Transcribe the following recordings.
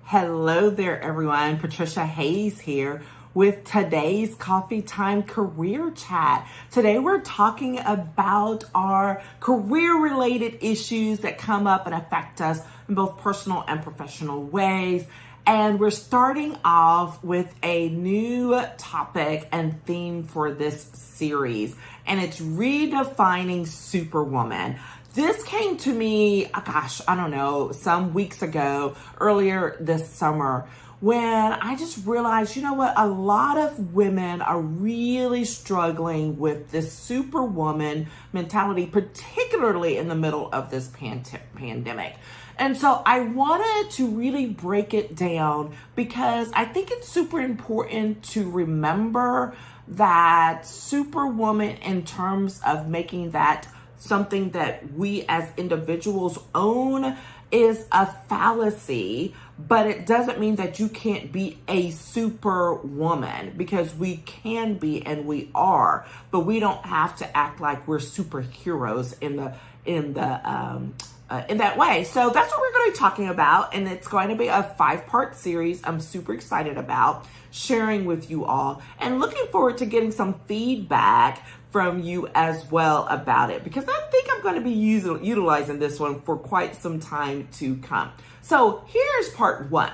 Hello there, everyone. Patricia Hayes here with today's Coffee Time Career Chat. Today we're talking about our career-related issues that come up and affect us in both personal and professional ways. And we're starting off with a new topic and theme for this series, and it's redefining Superwoman. This came to me, some weeks ago, earlier this summer, when I just realized, you know what, a lot of women are really struggling with this Superwoman mentality, particularly in the middle of this pandemic. And so I wanted to really break it down because I think it's super important to remember that Superwoman, in terms of making that something that we as individuals own, is a fallacy, but it doesn't mean that you can't be a superwoman, because we can be and we are, but we don't have to act like we're superheroes in that way. So that's what we're going to be talking about, and it's going to be a 5-part series I'm super excited about sharing with you all, and looking forward to getting some feedback from you as well about it, because I think I'm going to be utilizing this one for quite some time to come. So here's part one.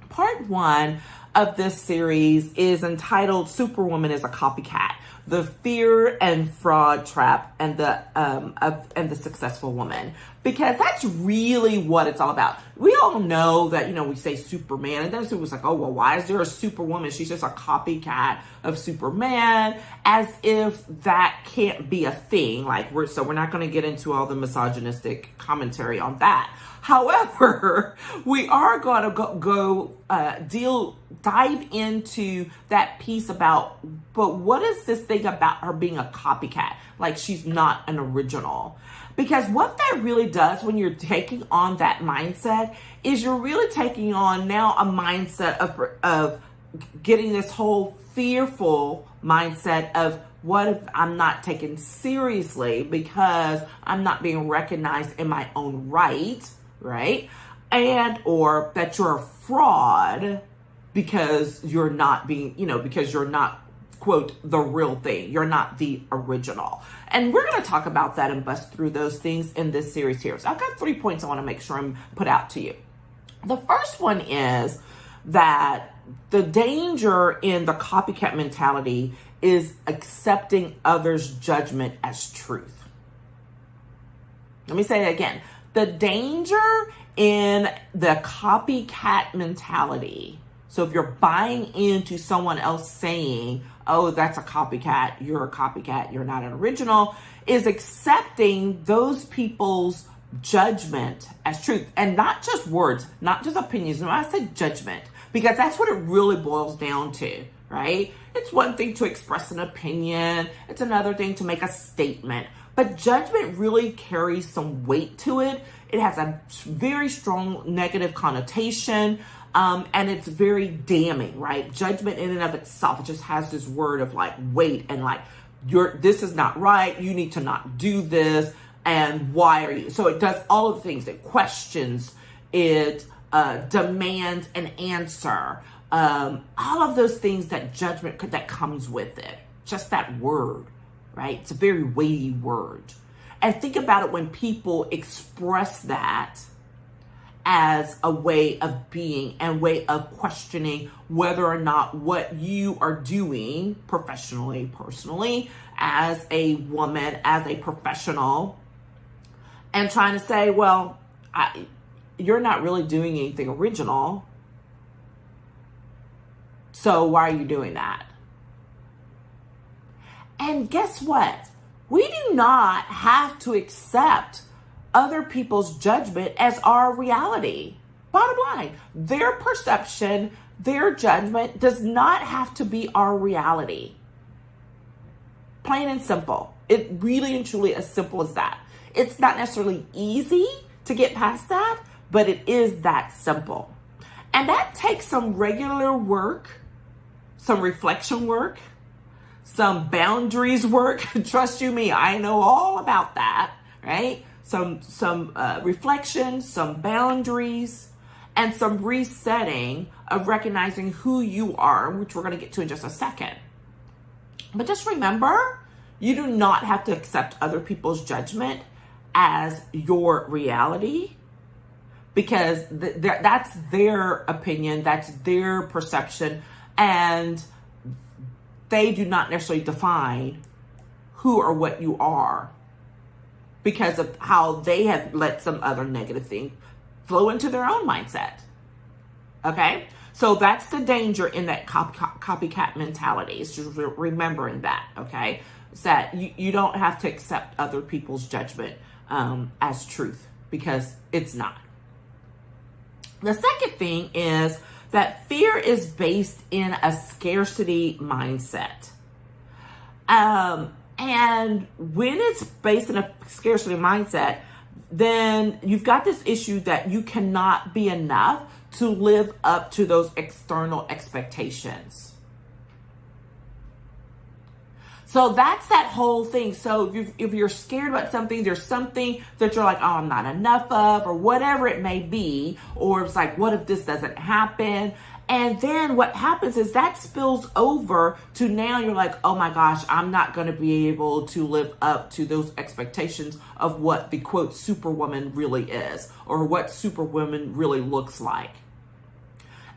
Part one of this series is entitled Superwoman is a Copycat: The Fear and Fraud Trap and the Successful Woman, because that's really what it's all about. We all know that, we say Superman, and then it was like, oh, well, why is there a Superwoman? She's just a copycat of Superman, as if that can't be a thing. We're not going to get into all the misogynistic commentary on that. However, we are going to dive into that piece about, but what is this thing about her being a copycat? Like she's not an original. Because what that really does when you're taking on that mindset is you're really taking on now a mindset of getting this whole fearful mindset of, what if I'm not taken seriously because I'm not being recognized in my own right? And or that you're a fraud because you're not being, because you're not, quote, the real thing. You're not the original. And we're going to talk about that and bust through those things in this series here. So I've got 3 points I want to make sure I'm put out to you. The first one is that the danger in the copycat mentality is accepting others' judgment as truth. Let me say it again. The danger in the copycat mentality, so if you're buying into someone else saying, oh, that's a copycat, you're not an original, is accepting those people's judgment as truth. And not just words, not just opinions. No, I said judgment, because that's what it really boils down to, right? It's one thing to express an opinion. It's another thing to make a statement. But judgment really carries some weight to it. It has a very strong negative connotation, and it's very damning, right? Judgment in and of itself, it just has this word of weight and this is not right. You need to not do this. And why are you? So it does all of the things. It questions, it demands an answer. All of those things that judgment that comes with it. Just that word. Right? It's a very weighty word. And think about it when people express that as a way of being and way of questioning whether or not what you are doing professionally, personally, as a woman, as a professional, and trying to say, well, you're not really doing anything original. So why are you doing that? And guess what? We do not have to accept other people's judgment as our reality. Bottom line, their perception, their judgment does not have to be our reality. Plain and simple. It really and truly as simple as that. It's not necessarily easy to get past that, but it is that simple. And that takes some regular work, some reflection work, some boundaries work. Trust you me, I know all about that, right? Some reflection, some boundaries, and some resetting of recognizing who you are, which we're going to get to in just a second. But just remember, you do not have to accept other people's judgment as your reality, because that's their opinion, that's their perception, and they do not necessarily define who or what you are because of how they have let some other negative thing flow into their own mindset. Okay? So that's the danger in that copycat mentality. It's just remembering that, okay? It's that you don't have to accept other people's judgment as truth, because it's not. The second thing is that fear is based in a scarcity mindset. And when it's based in a scarcity mindset, then you've got this issue that you cannot be enough to live up to those external expectations. So that's that whole thing. So if you're scared about something, there's something that you're like, oh, I'm not enough of, or whatever it may be, or it's like, what if this doesn't happen? And then what happens is that spills over to now you're like, oh my gosh, I'm not going to be able to live up to those expectations of what the quote Superwoman really is, or what Superwoman really looks like.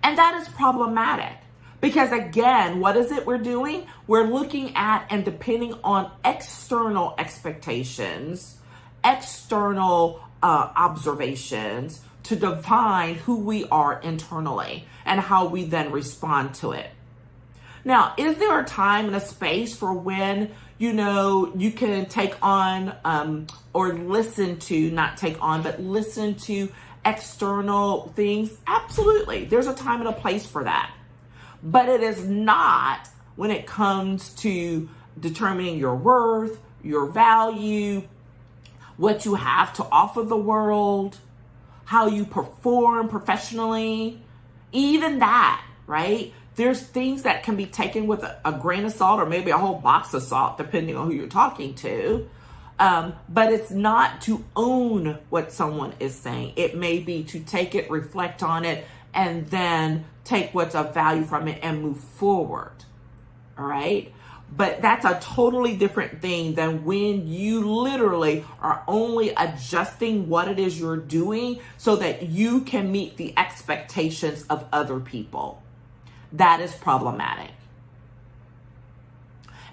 And that is problematic. Because again, what is it we're doing? We're looking at and depending on external expectations, external observations to define who we are internally and how we then respond to it. Now, is there a time and a space for when, you can take on or listen to, not take on, but listen to external things? Absolutely. There's a time and a place for that. But it is not when it comes to determining your worth, your value, what you have to offer the world, how you perform professionally, even that, right? There's things that can be taken with a grain of salt or maybe a whole box of salt, depending on who you're talking to. But it's not to own what someone is saying. It may be to take it, reflect on it, and then take what's of value from it and move forward. All right? But that's a totally different thing than when you literally are only adjusting what it is you're doing so that you can meet the expectations of other people. That is problematic.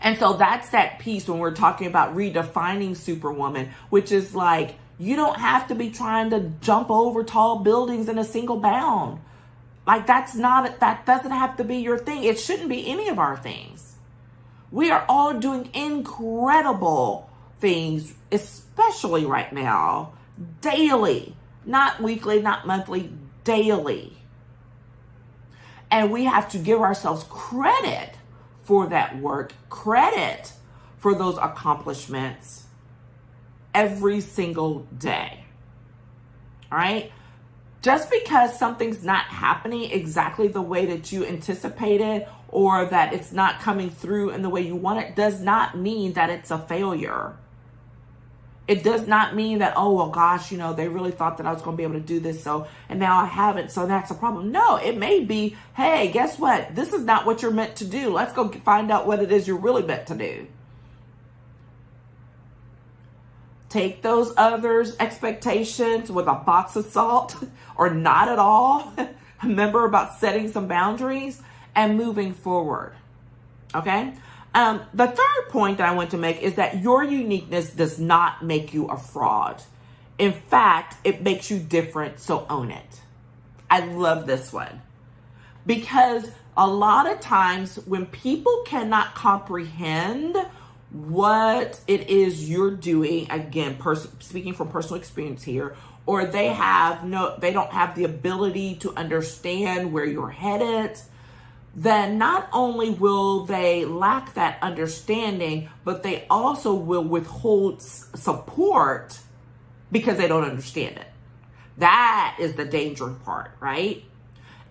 And so that's that piece when we're talking about redefining Superwoman, which is like, you don't have to be trying to jump over tall buildings in a single bound. Like that doesn't have to be your thing. It shouldn't be any of our things. We are all doing incredible things, especially right now, daily, not weekly, not monthly, daily. And we have to give ourselves credit for that work, credit for those accomplishments every single day. All right? Just because something's not happening exactly the way that you anticipated or that it's not coming through in the way you want it does not mean that it's a failure. It does not mean that, oh, well, gosh, they really thought that I was going to be able to do this, and now I haven't, so that's a problem. No, it may be, hey, guess what? This is not what you're meant to do. Let's go find out what it is you're really meant to do. Take those others' expectations with a box of salt or not at all. Remember about setting some boundaries and moving forward. Okay? The third point that I want to make is that your uniqueness does not make you a fraud. In fact, it makes you different, so own it. I love this one. Because a lot of times when people cannot comprehend what it is you're doing, again, speaking from personal experience here, or they don't have the ability to understand where you're headed, then not only will they lack that understanding, but they also will withhold support because they don't understand it. That is the danger part, right?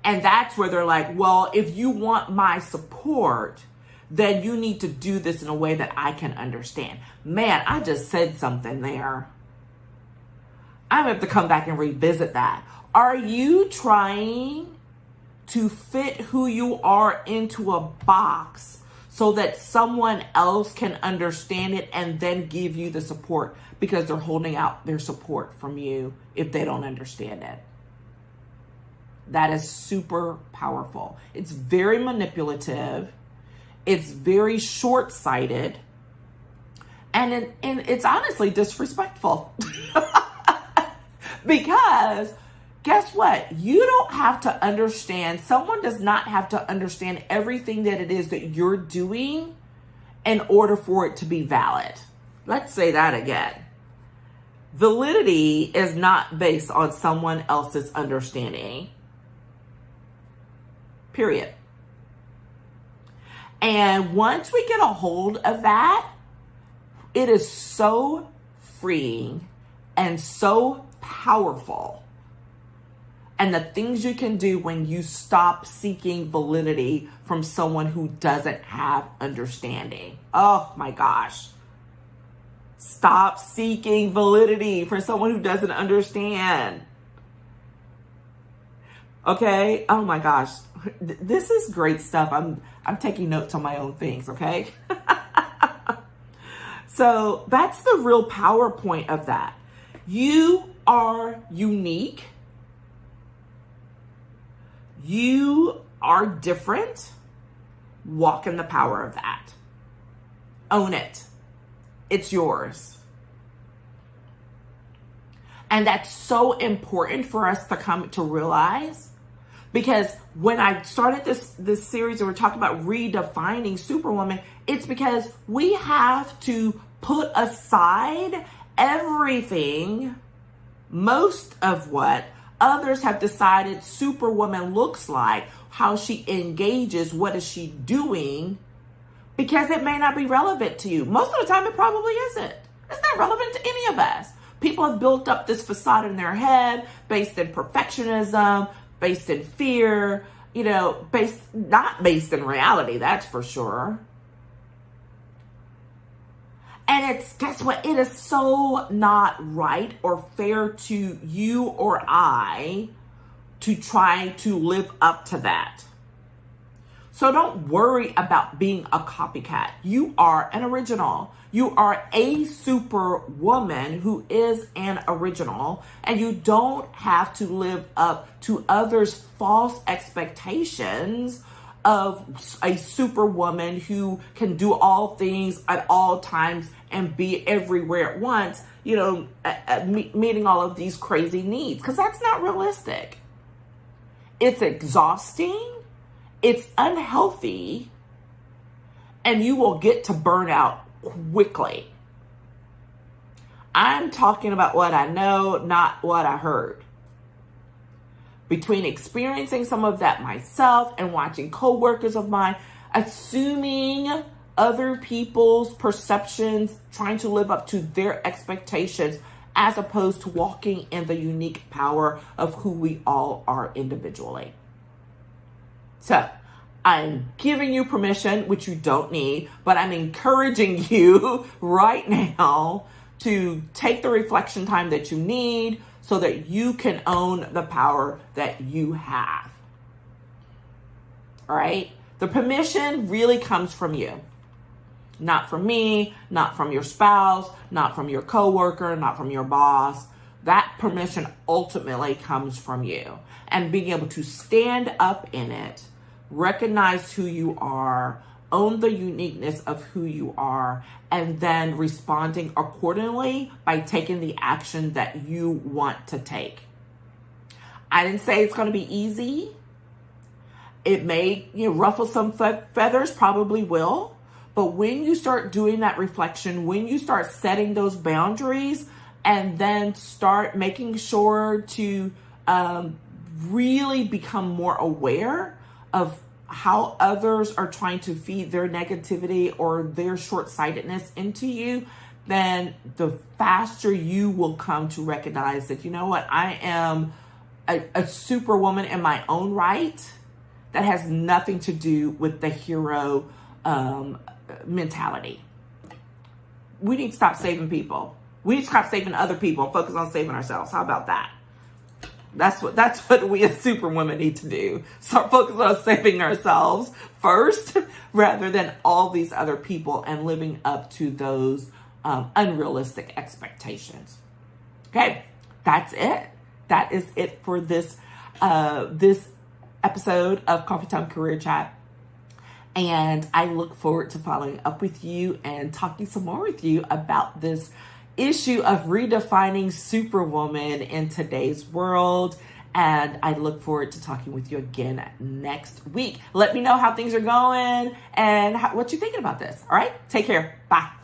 And that's where they're like, well, if you want my support, then you need to do this in a way that I can understand. Man, I just said something there. I have to come back and revisit that. Are you trying to fit who you are into a box so that someone else can understand it and then give you the support because they're holding out their support from you if they don't understand it? That is super powerful. It's very manipulative. It's very short-sighted. And it's honestly disrespectful. Because guess what? You don't have to understand. Someone does not have to understand everything that it is that you're doing in order for it to be valid. Let's say that again. Validity is not based on someone else's understanding. Period. And once we get a hold of that, it is so freeing and so powerful. And the things you can do when you stop seeking validity from someone who doesn't have understanding. Oh my gosh. Stop seeking validity from someone who doesn't understand. Okay? Oh my gosh. This is great stuff. I'm taking notes on my own things, okay? So that's the real power point of that. You are unique. You are different. Walk in the power of that. Own it. It's yours. And that's so important for us to come to realize, because when I started this series and we're talking about redefining Superwoman, it's because we have to put aside everything, most of what others have decided Superwoman looks like, how she engages, what is she doing, because it may not be relevant to you. Most of the time, it probably isn't. It's not relevant to any of us. People have built up this facade in their head based in perfectionism, based in fear, not based in reality, that's for sure. And guess what? It is so not right or fair to you or I to try to live up to that. So don't worry about being a copycat. You are an original. You are a superwoman who is an original, and you don't have to live up to others' false expectations of a superwoman who can do all things at all times and be everywhere at once, meeting all of these crazy needs, because that's not realistic. It's exhausting. It's unhealthy, and you will get to burnout quickly. I'm talking about what I know, not what I heard. Between experiencing some of that myself and watching coworkers of mine, assuming other people's perceptions, trying to live up to their expectations, as opposed to walking in the unique power of who we all are individually. So I'm giving you permission, which you don't need, but I'm encouraging you right now to take the reflection time that you need so that you can own the power that you have. All right? The permission really comes from you. Not from me, not from your spouse, not from your coworker, not from your boss. That permission ultimately comes from you. And being able to stand up in it, recognize who you are, own the uniqueness of who you are, and then responding accordingly by taking the action that you want to take. I didn't say it's going to be easy. It may ruffle some feathers, probably will. But when you start doing that reflection, when you start setting those boundaries, and then start making sure to really become more aware of how others are trying to feed their negativity or their short-sightedness into you, then the faster you will come to recognize that, you know what, I am a superwoman in my own right. That has nothing to do with the hero mentality. We need to stop saving people. We need to stop saving other people and focus on saving ourselves. How about that? That's what we as Superwomen need to do. Start focusing on saving ourselves first rather than all these other people and living up to those unrealistic expectations. Okay, that's it. That is it for this this episode of Coffee Time Career Chat. And I look forward to following up with you and talking some more with you about this issue of redefining Superwoman in today's world. And I look forward to talking with you again next week. Let me know how things are going and what you're thinking about this. All right, take care. Bye.